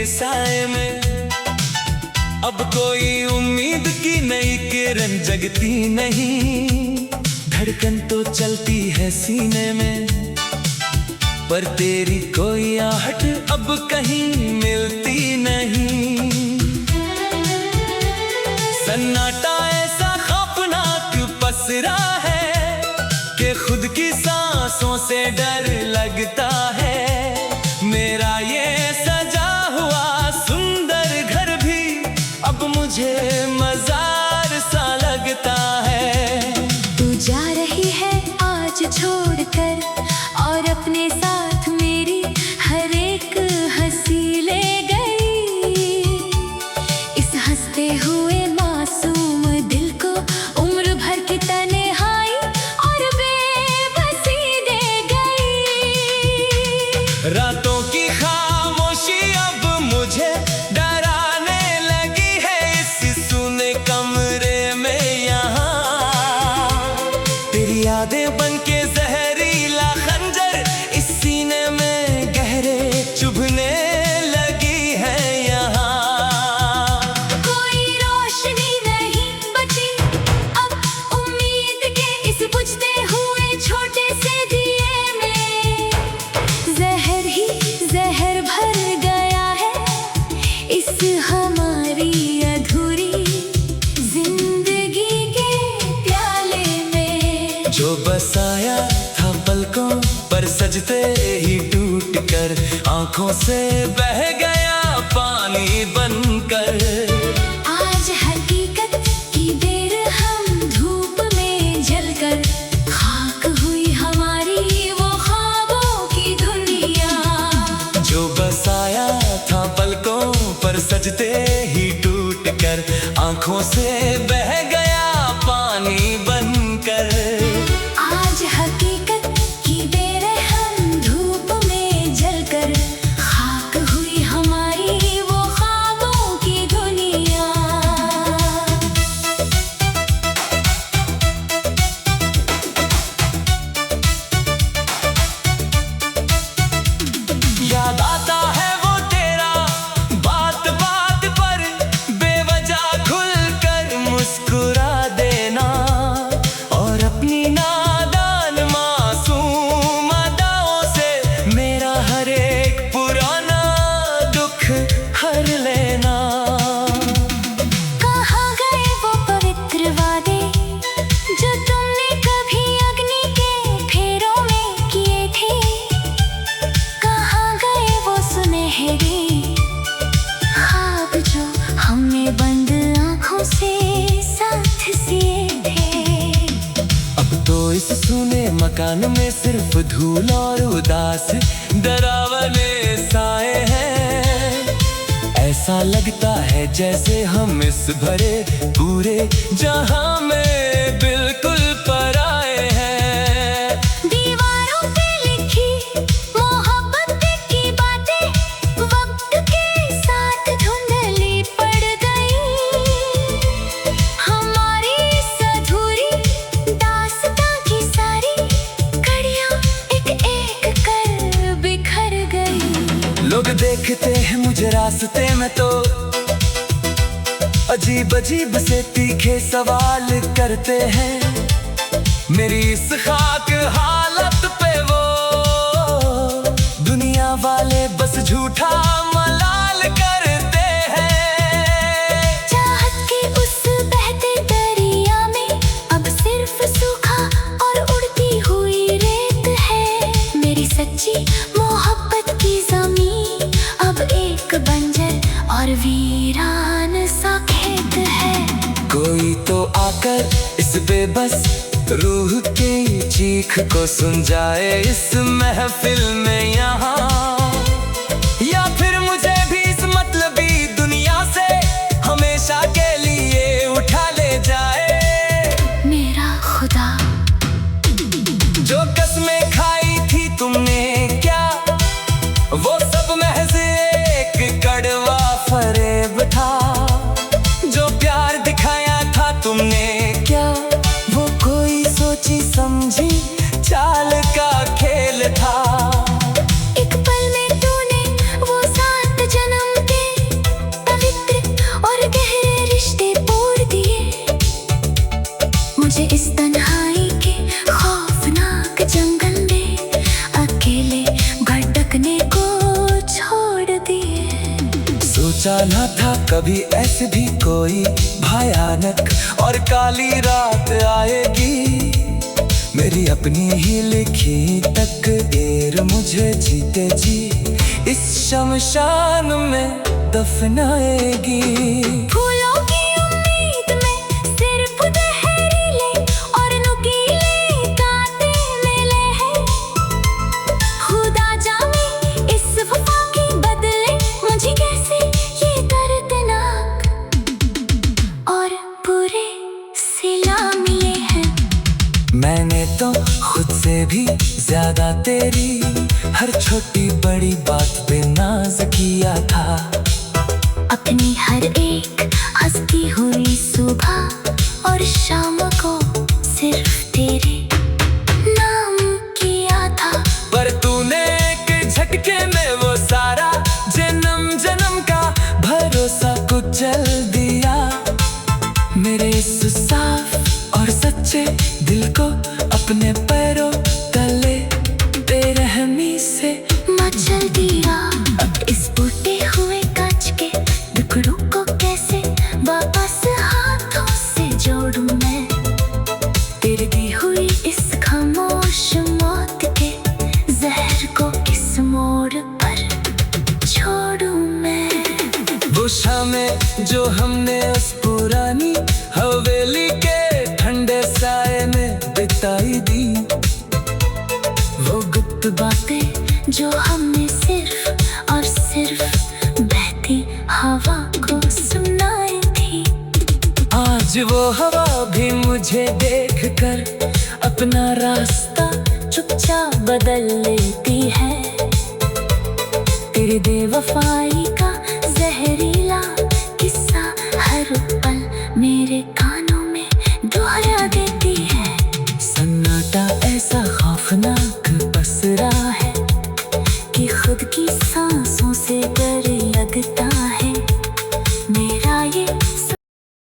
साए में अब कोई उम्मीद की नई किरण जगती नहीं। धड़कन तो चलती है सीने में, पर तेरी कोई आहट अब कहीं मिलती नहीं। सन्नाटा ऐसा खौफनाक पसरा है कि खुद की सांसों से डर लगता है। मेरा ये सजा हुआ सुंदर घर भी अब मुझे मजार सा लगता है। तू जा रही है आज छोड़कर, और अपने साथ मेरी हर एक हंसी ले गई। इस हंसते हुए मासूम दिल को उम्र भर की तन्हाई और बेबसी दे गई। रातों की खामोशी अब मुझे डराने लगी है। इस सुने कमरे में यहाँ तेरी यादें बन के जहरीला खंजर इस सीने में गहरे चुभने लगी है यहाँ। कोई रोशनी नहीं बची अब उम्मीद के इस बुझते हुए छोटे से दिए में। जहर ही जहर भर गया है इस हमारी अधूरी जिंदगी के प्याले में। जो बसाया था पलकों पर सजते ही टूट कर आंखों से बह गया पानी बनकर। आज हकीकत की देर हम धूप में जलकर खाक हुई हमारी वो ख्वाबों की दुनिया। जो बसाया था पलकों पर सजते ही टूट कर आंखों से बह गया पानी बनकर। आज हकीकत की बेर हम धूप में जलकर खाक हुई हमारी वो ख्वाबों की दुनिया। याद आता है वो तेरा बात बात पर बेवजह खुलकर मुस्कुरा देना, और अपनी नादान मासूम अदाओं से मेरा हर एक पुराना दुख हर लेना। कहाँ गए वो पवित्र वादे जो तुमने कभी अग्नि के फेरों में किए थे। कहाँ गए वो सुनहरे ख्वाब जो हमने बंद आंखों से साथ सिए थे। अब तो इस सूने मकान में सिर्फ धूल और उदास डरावने साए हैं। ऐसा लगता है जैसे हम इस भरे पूरे जहां में बिल्कुल पराए हैं। दीवारों पे लिखी मोहब्बत की बातें वक्त के साथ धुंधली पड़ गई। हमारी इस अधूरी दास्तां की सारी कड़ियां एक एक कर बिखर गई। लोग देखते हैं मुझे रास्ते में तो अजीब अजीब से तीखे सवाल करते हैं। मेरी इस खाक हालत पे वो दुनिया वाले बस झूठा मलाल करते हैं। चाहत के उस बहते दरिया में अब सिर्फ सूखा और उड़ती हुई रेत है। मेरी सच्ची मोहब्बत की ज़मीं अब एक बंजर और वीरान सा खेत है। कोई तो आकर इस बेबस रूह की चीख को सुन जाए इस महफिल में यहाँ। या फिर मुझे भी इस मतलबी दुनिया से हमेशा के लिए उठा ले जाए। मेरा खुदा जो कसमें खाई थी तुमने क्या वो सब महज एक कड़वा फरेब था। जो प्यार दिखाया था तुमने क्या वो कोई सोची समझी चाल का खेल था। एक पल में सोचा ना था कभी ऐसे भी कोई भयानक और काली रात आएगी। मेरी अपनी ही लिखी तकदीर मुझे जीते जी इस शमशान में दफनाएगी। फूलों की उम्मीद में सिर्फ जहरीले और नुकीले कांटे मिले हैं। खुदा जाने इस वफा की बदले मुझे कैसे ये दर्दनाक और बुरे सिला मिले हैं। मैंने तो खुद से भी ज्यादा तेरी हर छोटी बड़ी बात पे नाज किया था। अपनी हर एक हंसती हुई सुबह और शाम को सिर्फ तेरे नाम किया था। पर तूने एक झटके में वो सारा जन्म जन्म का भरोसा कुचल दिया। मेरे इस साफ और सच्चे दिल को अपने पैरों तले बेरहमी से मचल दिया। अब इस टूटे हुए कांच के टुकड़ों को कैसे वापस हाथों से जोड़ूं मैं। तेरी दी हुई इस खामोश मौत के जहर को किस मोड़ पर छोड़ूं मैं। वो शामें जो हमने उस पुरानी हवेली के ठंडे साए में बिताई दी। वो गुप्त बातें जो हमने सिर्फ और सिर्फ बहती हवा को सुनाई थी। आज वो हवा भी मुझे देखकर अपना रास्ता चुपचाप बदल लेती है। तेरी बेवफाई का जहरीला किस्सा हर पल मेरे कानों में दोहरा देती है। सन्नाटा ऐसा खौफनाक